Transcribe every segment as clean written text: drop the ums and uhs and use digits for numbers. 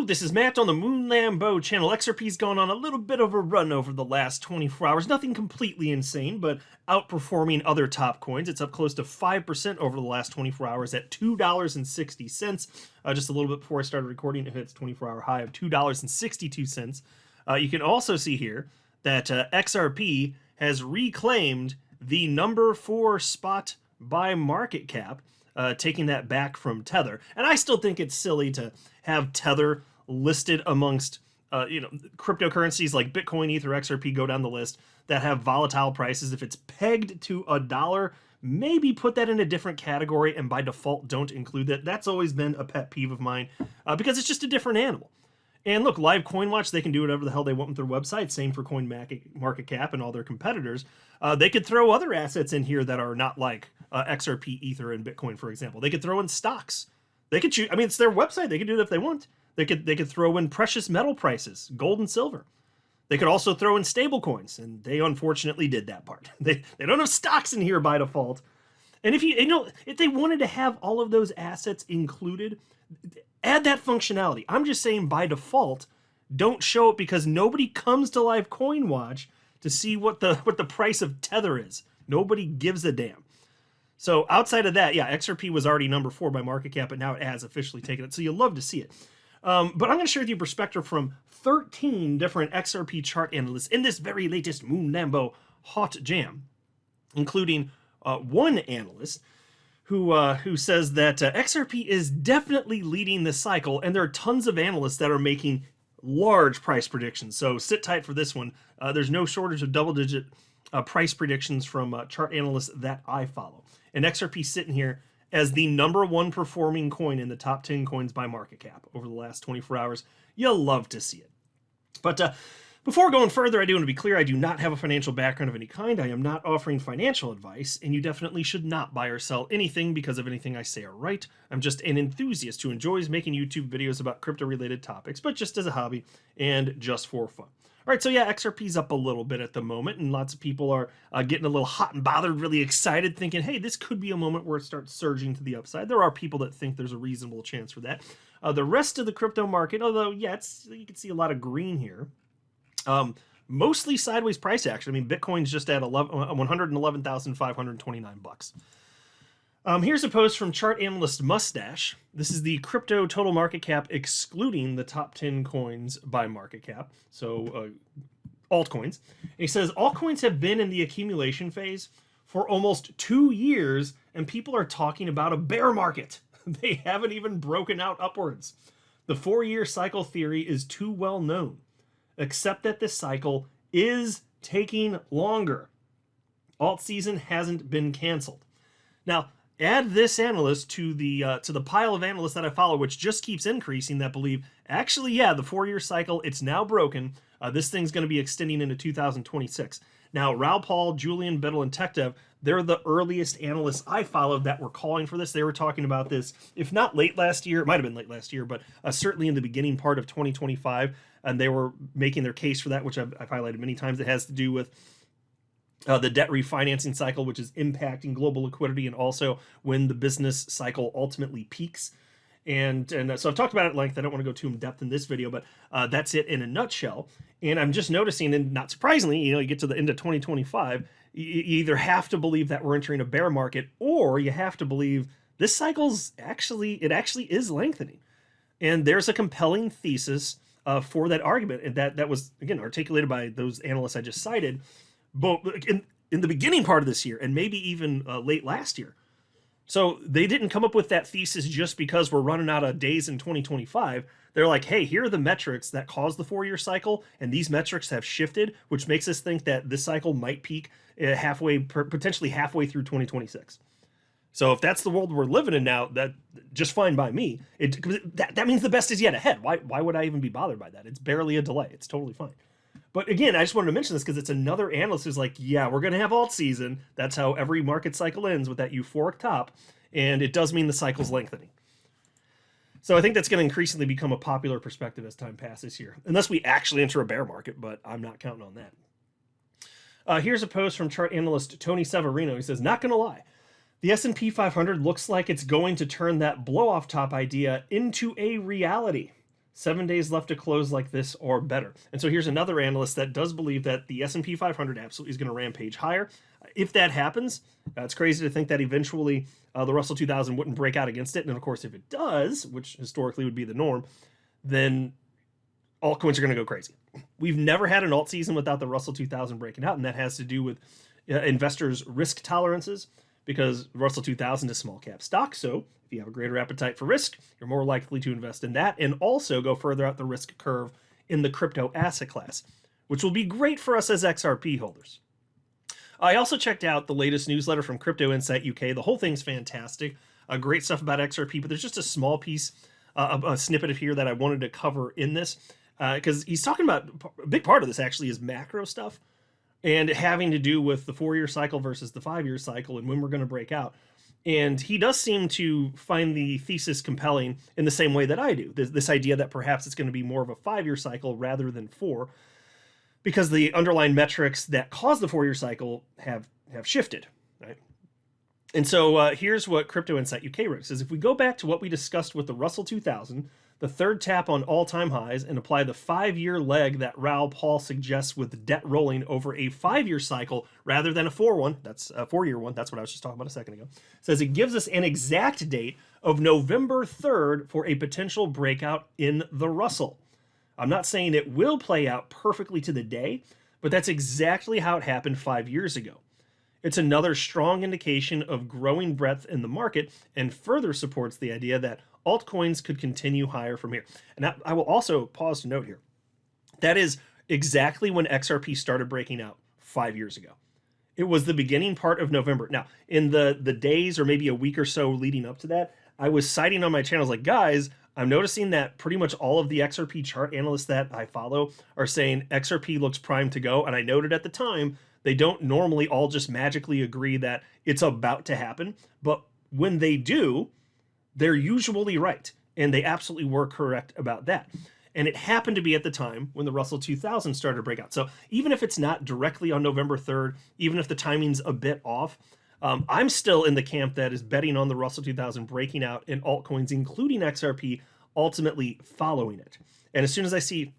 this is Matt on the Moon Lambeau channel. XRP's gone on a little bit of a run over the last 24 hours. Nothing completely insane, but outperforming other top coins. It's up close to 5% over the last 24 hours at $2.60. Just a little bit before I started recording, it hits 24-hour high of $2.62. You can also see here that XRP has reclaimed the number 4 spot by market cap, taking that back from Tether. And I still think it's silly to have Tether listed amongst cryptocurrencies like Bitcoin, Ether, XRP, go down the list, that have volatile prices. If it's pegged to $1, maybe put that in a different category and by default don't include that. That's always been a pet peeve of mine because it's just a different animal. And look, Live CoinWatch, they can do whatever the hell they want with their website. Same for CoinMarketCap and all their competitors. They could throw other assets in here that are not like XRP, Ether, and Bitcoin, for example. They could throw in stocks. They could choose. I mean, it's their website. They could do it if they want. They could throw in precious metal prices, gold and silver. They could also throw in stable coins, and they unfortunately did that part. They don't have stocks in here by default. And if they wanted to have all of those assets included, add that functionality. I'm just saying by default, don't show it because nobody comes to Live CoinWatch to see what the price of Tether is. Nobody gives a damn. So outside of that, yeah, XRP was already number 4 by market cap, but now it has officially taken it. So you'll love to see it. But I'm going to share with you a perspective from 13 different XRP chart analysts in this very latest Moon Lambeau hot jam, including one analyst who says that XRP is definitely leading the cycle, and there are tons of analysts that are making large price predictions. So sit tight for this one. There's no shortage of double-digit price predictions from chart analysts that I follow. And XRP sitting here as the number 1 performing coin in the top 10 coins by market cap over the last 24 hours. You'll love to see it. But before going further, I do want to be clear, I do not have a financial background of any kind. I am not offering financial advice, and you definitely should not buy or sell anything because of anything I say or write. I'm just an enthusiast who enjoys making YouTube videos about crypto-related topics, but just as a hobby and just for fun. All right, so yeah, XRP's up a little bit at the moment, and lots of people are getting a little hot and bothered, really excited, thinking, hey, this could be a moment where it starts surging to the upside. There are people that think there's a reasonable chance for that. The rest of the crypto market, although, yeah, you can see a lot of green here, mostly sideways price action. I mean, Bitcoin's just at $111,529. Here's a post from chart analyst Mustache. This is the crypto total market cap excluding the top 10 coins by market cap. So altcoins. And he says, altcoins have been in the accumulation phase for almost 2 years, and people are talking about a bear market. They haven't even broken out upwards. The 4-year cycle theory is too well known, except that this cycle is taking longer. Alt season hasn't been canceled. Now, add this analyst to the pile of analysts that I follow, which just keeps increasing, that believe, actually, yeah, the 4-year cycle, it's now broken. This thing's going to be extending into 2026. Now, Raoul Pal, Julian Biddle, and TechDev, they're the earliest analysts I followed that were calling for this. They were talking about this, if not late last year, it might have been late last year, but certainly in the beginning part of 2025, and they were making their case for that, which I've highlighted many times. It has to do with the debt refinancing cycle, which is impacting global liquidity, and also when the business cycle ultimately peaks. And so I've talked about it at length. I don't want to go too in depth in this video, but that's it in a nutshell. And I'm just noticing, and not surprisingly, you get to the end of 2025, you either have to believe that we're entering a bear market, or you have to believe this cycle's actually is lengthening. And there's a compelling thesis for that argument, and that was, again, articulated by those analysts I just cited, but in the beginning part of this year, and maybe even late last year. So they didn't come up with that thesis just because we're running out of days in 2025. They're like, hey, here are the metrics that caused the 4-year cycle, and these metrics have shifted, which makes us think that this cycle might peak potentially halfway through 2026. So if that's the world we're living in now, that just fine by me. That means the best is yet ahead. Why would I even be bothered by that? It's barely a delay. It's totally fine. But again, I just wanted to mention this because it's another analyst who's like, yeah, we're going to have alt season. That's how every market cycle ends, with that euphoric top. And it does mean the cycle's lengthening. So I think that's going to increasingly become a popular perspective as time passes here. Unless we actually enter a bear market, but I'm not counting on that. Here's a post from chart analyst Tony Severino. He says, not going to lie, the S&P 500 looks like it's going to turn that blow-off top idea into a reality. 7 days left to close like this or better. And so here's another analyst that does believe that the S&P 500 absolutely is going to rampage higher. If that happens, it's crazy to think that eventually the Russell 2000 wouldn't break out against it. And of course, if it does, which historically would be the norm, then altcoins are going to go crazy. We've never had an alt season without the Russell 2000 breaking out, and that has to do with investors' risk tolerances, because Russell 2000 is small cap stock. So if you have a greater appetite for risk, you're more likely to invest in that and also go further out the risk curve in the crypto asset class, which will be great for us as XRP holders. I also checked out the latest newsletter from Crypto Insight UK. The whole thing's fantastic. Great stuff about XRP, but there's just a small piece, a snippet of here that I wanted to cover in this, because he's talking about a big part of this actually is macro stuff and having to do with the 4-year cycle versus the 5-year cycle and when we're going to break out. And he does seem to find the thesis compelling in the same way that I do. This idea that perhaps it's going to be more of a 5-year cycle rather than 4, because the underlying metrics that cause the 4-year cycle have shifted, right? And so here's what Crypto Insight UK wrote. It says, if we go back to what we discussed with the Russell 2000, the third tap on all-time highs, and apply the 5-year leg that Raoul Pal suggests with debt rolling over a 5-year cycle rather than a 4-year one. That's what I was just talking about a second ago. It says it gives us an exact date of November 3rd for a potential breakout in the Russell. I'm not saying it will play out perfectly to the day, but that's exactly how it happened 5 years ago. It's another strong indication of growing breadth in the market and further supports the idea that altcoins could continue higher from here. And I will also pause to note here, that is exactly when XRP started breaking out 5 years ago. It was the beginning part of November. Now, in the days or maybe a week or so leading up to that, I was citing on my channels like, guys, I'm noticing that pretty much all of the XRP chart analysts that I follow are saying XRP looks primed to go. And I noted at the time, they don't normally all just magically agree that it's about to happen. But when they do, they're usually right. And they absolutely were correct about that. And it happened to be at the time when the Russell 2000 started to break out. So even if it's not directly on November 3rd, even if the timing's a bit off, I'm still in the camp that is betting on the Russell 2000 breaking out in altcoins, including XRP, ultimately following it. And as soon as I see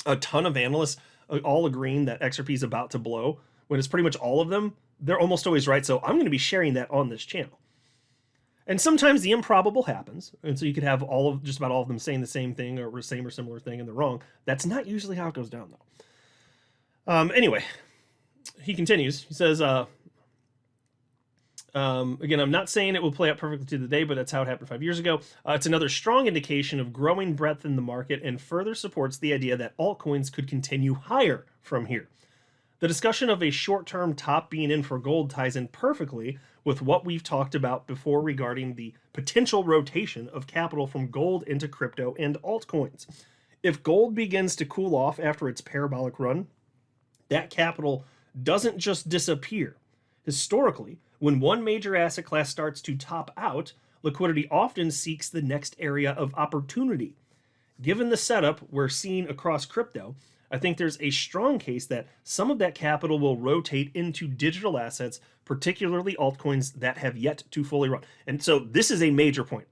a ton of analysts all agreeing that XRP is about to blow, when it's pretty much all of them, they're almost always right. So I'm going to be sharing that on this channel. And sometimes the improbable happens. And so you could have just about all of them saying the same thing or same or similar thing and they're wrong. That's not usually how it goes down though. Anyway, he continues. He says, again, I'm not saying it will play out perfectly to the day, but that's how it happened 5 years ago. It's another strong indication of growing breadth in the market and further supports the idea that altcoins could continue higher from here. The discussion of a short-term top being in for gold ties in perfectly with what we've talked about before regarding the potential rotation of capital from gold into crypto and altcoins. If gold begins to cool off after its parabolic run, that capital doesn't just disappear. Historically, when one major asset class starts to top out, liquidity often seeks the next area of opportunity. Given the setup we're seeing across crypto, I think there's a strong case that some of that capital will rotate into digital assets, particularly altcoins that have yet to fully run. And so this is a major point.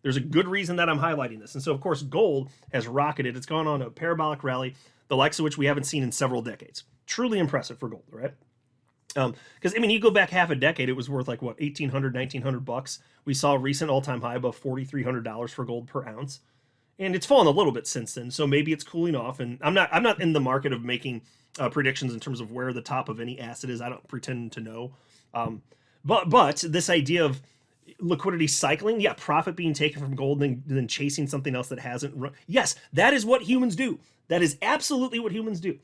There's a good reason that I'm highlighting this. And so, of course, gold has rocketed. It's gone on a parabolic rally, the likes of which we haven't seen in several decades. Truly impressive for gold, right? Because, I mean, you go back half a decade, it was worth like, what, $1,800, $1,900. We saw a recent all-time high above $4,300 for gold per ounce. And it's fallen a little bit since then, so maybe it's cooling off. And I'm not in the market of making predictions in terms of where the top of any asset is. I don't pretend to know. But this idea of liquidity cycling, yeah, profit being taken from gold and then chasing something else that hasn't run. Yes, that is what humans do. That is absolutely what humans do.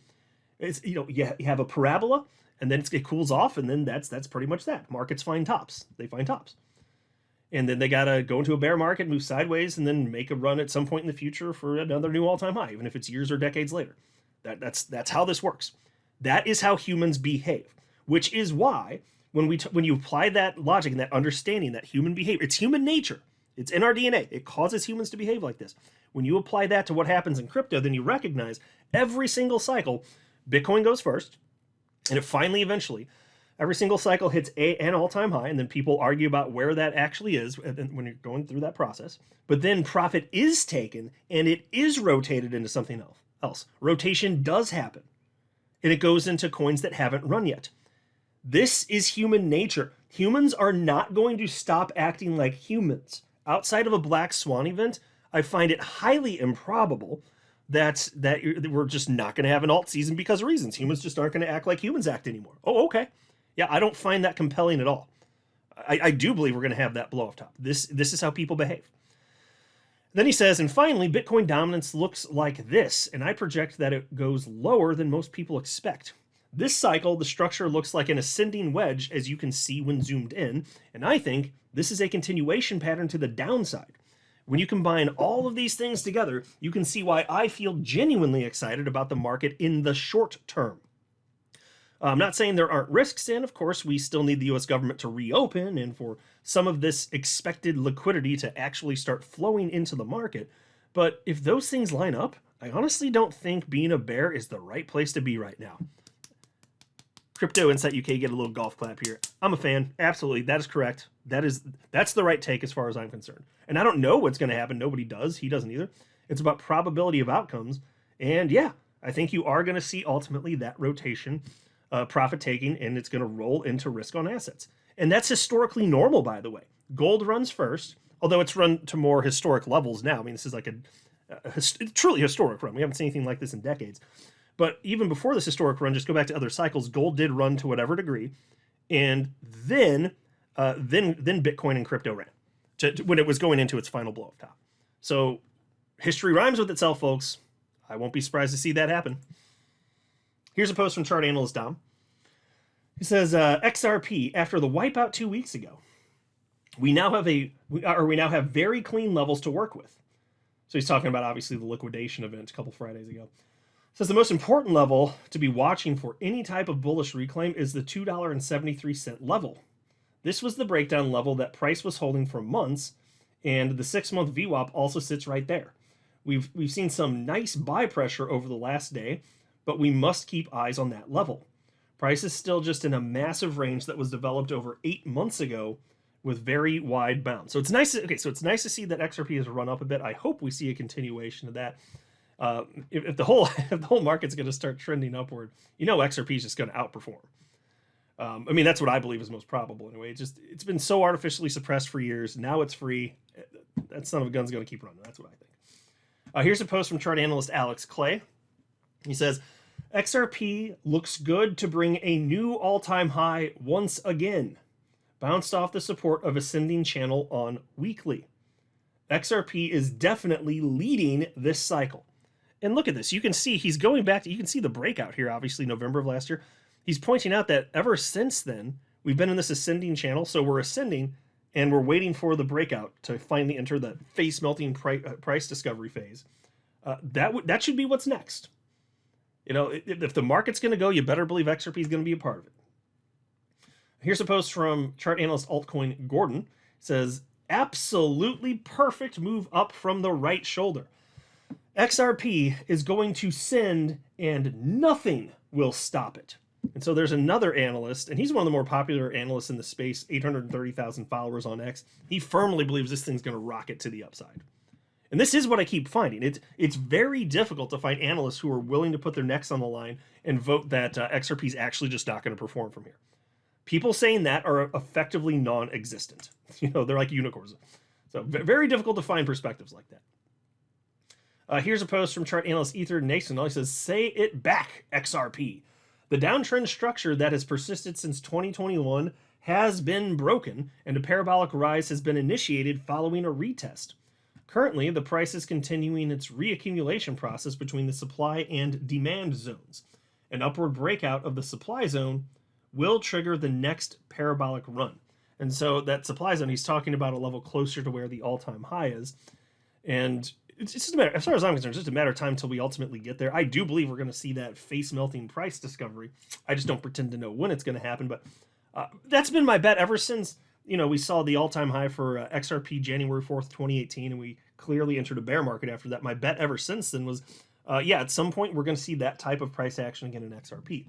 It's, you have a parabola, and then it cools off, and then that's pretty much that. Markets find tops. They find tops. And then they got to go into a bear market, move sideways, and then make a run at some point in the future for another new all-time high, even if it's years or decades later. That's how this works. That is how humans behave, which is why when you apply that logic and that understanding that human behavior, it's human nature. It's in our DNA. It causes humans to behave like this. When you apply that to what happens in crypto, then you recognize every single cycle, Bitcoin goes first, and it finally eventually Every single cycle hits an all-time high, and then people argue about where that actually is when you're going through that process. But then profit is taken, and it is rotated into something else. Rotation does happen, and it goes into coins that haven't run yet. This is human nature. Humans are not going to stop acting like humans. Outside of a black swan event, I find it highly improbable that we're just not going to have an alt season because of reasons. Humans just aren't going to act like humans act anymore. Oh, okay. Yeah, I don't find that compelling at all. I do believe we're going to have that blow off top. This is how people behave. Then he says, and finally, Bitcoin dominance looks like this, and I project that it goes lower than most people expect. This cycle, the structure looks like an ascending wedge, as you can see when zoomed in, and I think this is a continuation pattern to the downside. When you combine all of these things together, you can see why I feel genuinely excited about the market in the short term. I'm not saying there aren't risks, and of course, we still need the US government to reopen and for some of this expected liquidity to actually start flowing into the market. But if those things line up, I honestly don't think being a bear is the right place to be right now. Crypto Insight UK, get a little golf clap here. I'm a fan. Absolutely. That is correct. That's the right take as far as I'm concerned. And I don't know what's going to happen. Nobody does. He doesn't either. It's about probability of outcomes. And yeah, I think you are going to see ultimately that rotation, profit taking, and it's going to roll into risk on assets. And that's historically normal, by the way. Gold runs first, although it's run to more historic levels now. I mean, this is like a truly historic run. We haven't seen anything like this in decades. But even before this historic run, just go back to other cycles, gold did run to whatever degree, and then Bitcoin and crypto ran when it was going into its final blow-off top. So history rhymes with itself, folks. I won't be surprised to see that happen. Here's a post from Chart Analyst Dom. He says, XRP, after the wipeout 2 weeks ago, we now have very clean levels to work with. So he's talking about obviously the liquidation event a couple Fridays ago. Says the most important level to be watching for any type of bullish reclaim is the $2.73 level. This was the breakdown level that price was holding for months, and the 6-month VWAP also sits right there. We've seen some nice buy pressure over the last day, but we must keep eyes on that level. Price is still just in a massive range that was developed over 8 months ago with very wide bounds. So it's nice. It's nice to see that XRP has run up a bit. I hope we see a continuation of that. If the whole market's going to start trending upward, XRP is just going to outperform. I mean, that's what I believe is most probable anyway. It's been so artificially suppressed for years. Now it's free. That son of a gun's going to keep running. That's what I think. Here's a post from chart analyst Alex Clay. He says, XRP looks good to bring a new all-time high once again. Bounced off the support of ascending channel on weekly. XRP is definitely leading this cycle. And look at this. You can see he's going back to, you can see the breakout here, obviously November of last year. He's pointing out that ever since then, we've been in this ascending channel. So we're ascending and we're waiting for the breakout to finally enter the face melting price discovery phase. That should be what's next. If the market's going to go, you better believe XRP is going to be a part of it. Here's a post from chart analyst altcoin Gordon. It says, absolutely perfect move up from the right shoulder. XRP is going to send and nothing will stop it. And so there's another analyst, and he's one of the more popular analysts in the space, 830,000 followers on X. He firmly believes this thing's going to rocket to the upside. And this is what I keep finding. It's very difficult to find analysts who are willing to put their necks on the line and vote that XRP is actually just not going to perform from here. People saying that are effectively non-existent. They're like unicorns. So very difficult to find perspectives like that. Here's a post from chart analyst Ether Nason. He says, say it back, XRP. The downtrend structure that has persisted since 2021 has been broken, and a parabolic rise has been initiated following a retest. Currently, the price is continuing its reaccumulation process between the supply and demand zones. An upward breakout of the supply zone will trigger the next parabolic run. And so that supply zone, he's talking about a level closer to where the all-time high is. And it's just a matter, as far as I'm concerned, it's just a matter of time until we ultimately get there. I do believe we're going to see that face-melting price discovery. I just don't pretend to know when it's going to happen. But that's been my bet ever since, we saw the all-time high for XRP January 4th, 2018, and we clearly entered a bear market after that. My bet ever since then was, at some point we're going to see that type of price action again in XRP.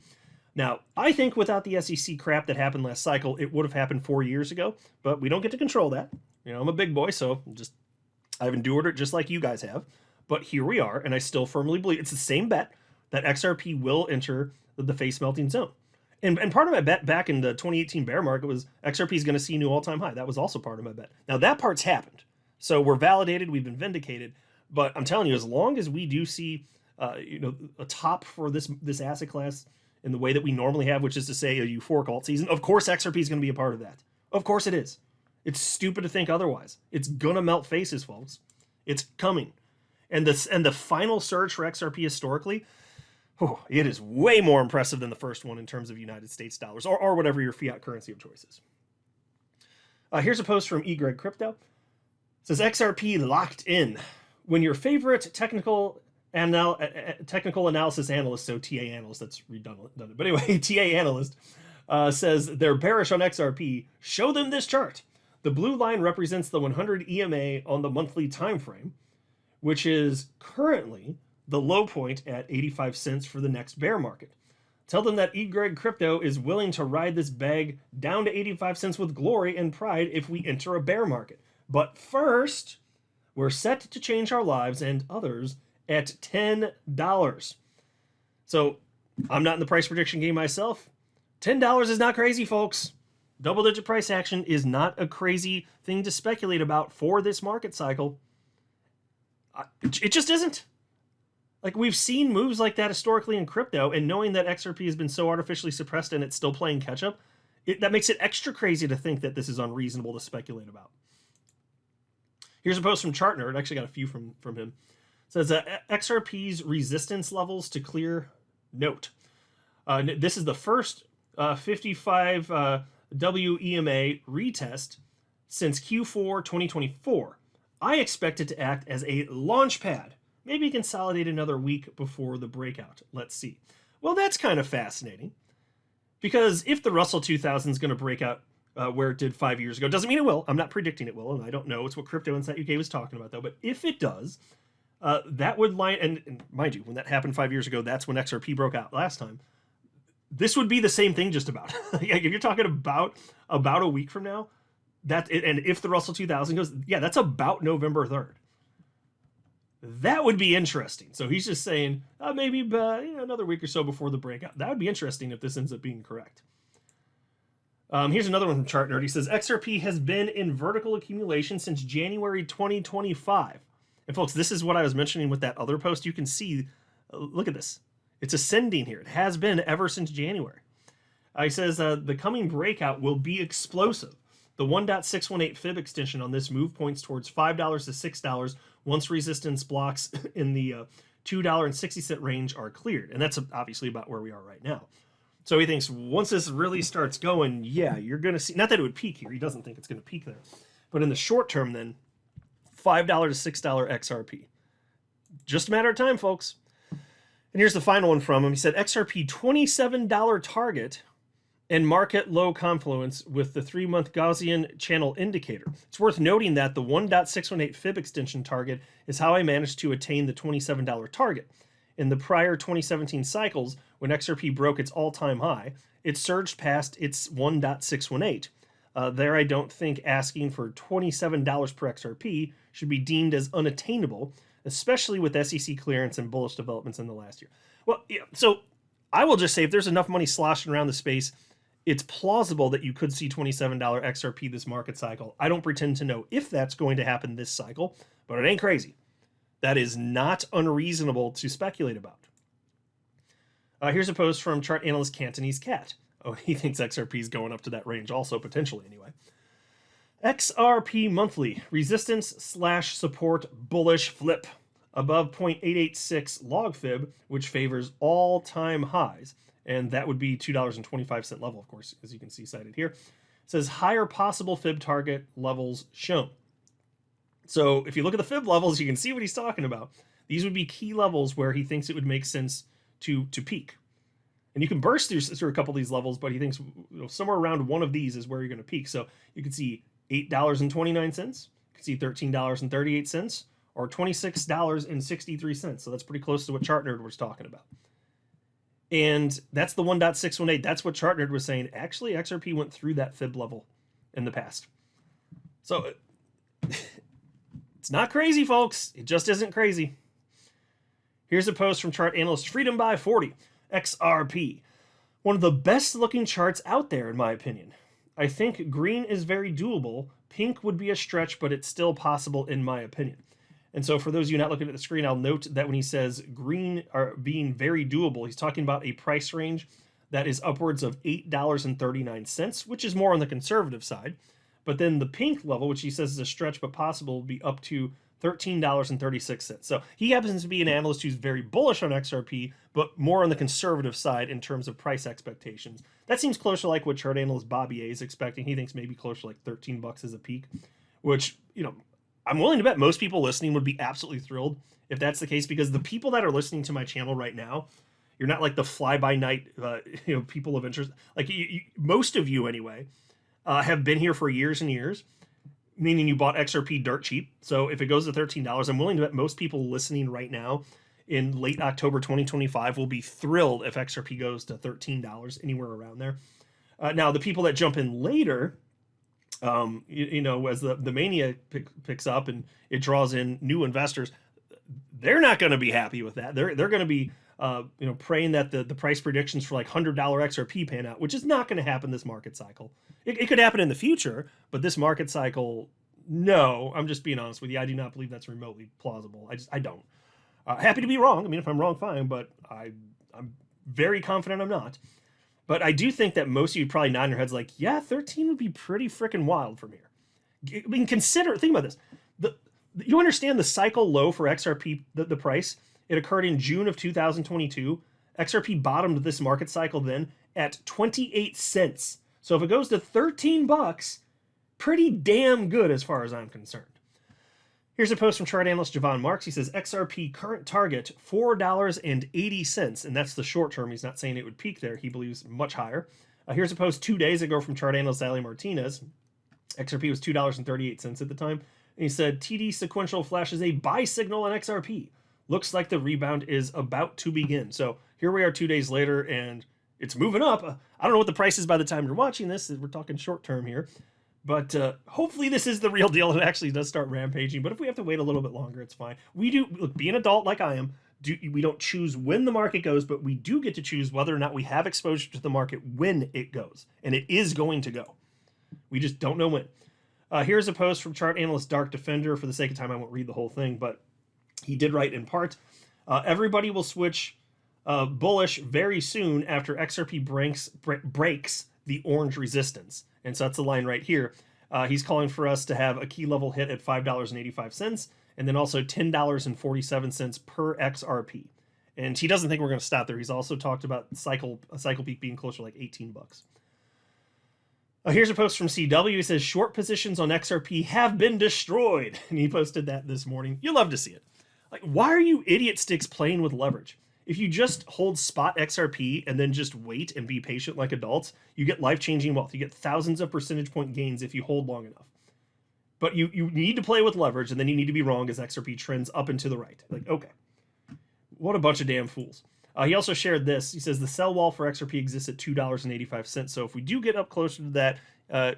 Now, I think without the SEC crap that happened last cycle, it would have happened 4 years ago, but we don't get to control that. I'm a big boy, so I've endured it just like you guys have. But here we are, and I still firmly believe it's the same bet that XRP will enter the face melting zone. And part of my bet back in the 2018 bear market was XRP is going to see a new all-time high. That was also part of my bet. Now that part's happened. So we're validated, we've been vindicated. But I'm telling you, as long as we do see a top for this asset class in the way that we normally have, which is to say a euphoric alt season, of course XRP is going to be a part of that. Of course it is. It's stupid to think otherwise. It's going to melt faces, folks. It's coming. And the final surge for XRP historically, it is way more impressive than the first one in terms of United States dollars or whatever your fiat currency of choice is. Here's a post from eGregCrypto. It says XRP locked in. When your favorite technical analysis analyst, so TA analyst, that's redundant. But anyway, TA analyst says they're bearish on XRP. Show them this chart. The blue line represents the 100 EMA on the monthly time frame, which is currently the low point at 85 cents for the next bear market. Tell them that eGregCrypto is willing to ride this bag down to 85 cents with glory and pride if we enter a bear market. But first, we're set to change our lives and others at $10. So I'm not in the price prediction game myself. $10 is not crazy, folks. Double-digit price action is not a crazy thing to speculate about for this market cycle. It just isn't. Like, we've seen moves like that historically in crypto, and knowing that XRP has been so artificially suppressed and it's still playing catch-up, that makes it extra crazy to think that this is unreasonable to speculate about. Here's a post from ChartNerd. I actually got a few from him. It says XRP's resistance levels to clear note. This is the first 55 WEMA retest since Q4 2024. I expect it to act as a launch pad. Maybe consolidate another week before the breakout. Let's see. Well, that's kind of fascinating. Because if the Russell 2000 is going to break out where it did 5 years ago, doesn't mean it will. I'm not predicting it will, and I don't know. It's what Crypto Insight UK was talking about, though. But if it does, that would line... And mind you, when that happened 5 years ago, that's when XRP broke out last time. This would be the same thing just about. If you're talking about a week from now, and if the Russell 2000 goes, yeah, that's about November 3rd. That would be interesting. So he's just saying maybe another week or so before the breakout. That would be interesting if this ends up being correct. Here's another one from ChartNerd. He says XRP has been in vertical accumulation since January 2025. And folks, this is what I was mentioning with that other post. You can see, look at this. It's ascending here. It has been ever since January. He says the coming breakout will be explosive. The 1.618 fib extension on this move points towards $5 to $6 once resistance blocks in the $2.60 range are cleared. And that's obviously about where we are right now. So he thinks once this really starts going, yeah, you're going to see, not that it would peak here. He doesn't think it's going to peak there. But in the short term then, $5 to $6 XRP. Just a matter of time, folks. And here's the final one from him. He said XRP $27 target and market low confluence with the 3-month Gaussian channel indicator. It's worth noting that the 1.618 fib extension target is how I managed to attain the $27 target. In the prior 2017 cycles, when XRP broke its all-time high, it surged past its 1.618. There, I don't think asking for $27 per XRP should be deemed as unattainable, especially with SEC clearance and bullish developments in the last year. Well, yeah, so I will just say if there's enough money sloshing around the space, it's plausible that you could see $27 XRP this market cycle. I don't pretend to know if that's going to happen this cycle, but it ain't crazy. That is not unreasonable to speculate about. Here's a post from chart analyst Cantonese Cat. Oh, he thinks XRP is going up to that range also, potentially anyway. XRP monthly, resistance/support bullish flip above 0.886 log fib, which favors all-time highs. And that would be $2.25 level, of course, as you can see cited here. It says higher possible fib target levels shown. So if you look at the fib levels, you can see what he's talking about. These would be key levels where he thinks it would make sense to peak. And you can burst through a couple of these levels, but he thinks somewhere around one of these is where you're going to peak. So you can see $8.29, you can see $13.38, or $26.63. So that's pretty close to what ChartNerd was talking about. And that's the 1.618. That's what ChartNerd was saying. Actually, XRP went through that fib level in the past. So it's not crazy, folks. It just isn't crazy. Here's a post from chart analyst Freedom by 40. XRP. One of the best looking charts out there, in my opinion. I think green is very doable. Pink would be a stretch, but it's still possible in my opinion. And so for those of you not looking at the screen, I'll note that when he says green are being very doable, he's talking about a price range that is upwards of $8.39, which is more on the conservative side. But then the pink level, which he says is a stretch but possible, will be up to $13.36. So he happens to be an analyst who's very bullish on XRP, but more on the conservative side in terms of price expectations. That seems closer like what chart analyst Bobby A is expecting. He thinks maybe closer to like $13 as a peak, which, you know, I'm willing to bet most people listening would be absolutely thrilled if that's the case, because the people that are listening to my channel right now, you're not like the fly-by-night people of interest. Like most of you anyway, have been here for years and years, meaning you bought XRP dirt cheap. So if it goes to $13, I'm willing to bet most people listening right now in late October 2025 will be thrilled if XRP goes to $13, anywhere around there. Now, the people that jump in later, as the mania picks up and it draws in new investors, they're not going to be happy with that. They're going to be praying that the price predictions for like $100 XRP pan out, which is not going to happen this market cycle. It could happen in the future, but this market cycle, no. I'm just being honest with you. I do not believe that's remotely plausible. I don't. Happy to be wrong. I mean, if I'm wrong, fine, but I'm very confident I'm not. But I do think that most of you probably nod your heads like, yeah, 13 would be pretty freaking wild from here. I mean, think about this. You understand the cycle low for XRP, the price? It occurred in June of 2022. XRP bottomed this market cycle then at 28 cents. So if it goes to $13, pretty damn good as far as I'm concerned. Here's a post from chart analyst Javon Marks. He says XRP current target $4.80, and that's the short term. He's not saying it would peak there. He believes much higher. Here's a post 2 days ago from chart analyst Ali Martinez. XRP was $2.38 at the time, and he said TD sequential flashes a buy signal on XRP. Looks like the rebound is about to begin. So here we are 2 days later, and it's moving up. I don't know what the price is by the time you're watching this. We're talking short term here. But hopefully this is the real deal. It actually does start rampaging. But if we have to wait a little bit longer, it's fine. We do, look, be an adult like I am, we don't choose when the market goes, but we do get to choose whether or not we have exposure to the market when it goes. And it is going to go. We just don't know when. Here's a post from chart analyst Dark Defender. For the sake of time, I won't read the whole thing, but he did write in part, everybody will switch bullish very soon after XRP breaks the orange resistance. And so that's the line right here. He's calling for us to have a key level hit at $5.85 and then also $10.47 per XRP. And he doesn't think we're going to stop there. He's also talked about a cycle peak being closer to like $18. Here's a post from CW. He says short positions on XRP have been destroyed. And he posted that this morning. You'll love to see it. Like, why are you idiot sticks playing with leverage? If you just hold spot XRP and then just wait and be patient like adults, you get life-changing wealth. You get thousands of percentage point gains if you hold long enough. But you need to play with leverage, and then you need to be wrong as XRP trends up and to the right. Like, okay. What a bunch of damn fools. He also shared this. He says the sell wall for XRP exists at $2.85. So if we do get up closer to that,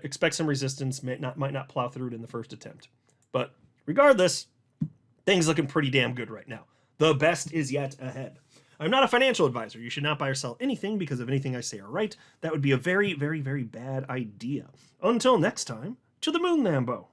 expect some resistance. Might not plow through it in the first attempt. But regardless, things looking pretty damn good right now. The best is yet ahead. I'm not a financial advisor. You should not buy or sell anything because of anything I say or write. That would be a very, very, very bad idea. Until next time, to the moon, Lambo.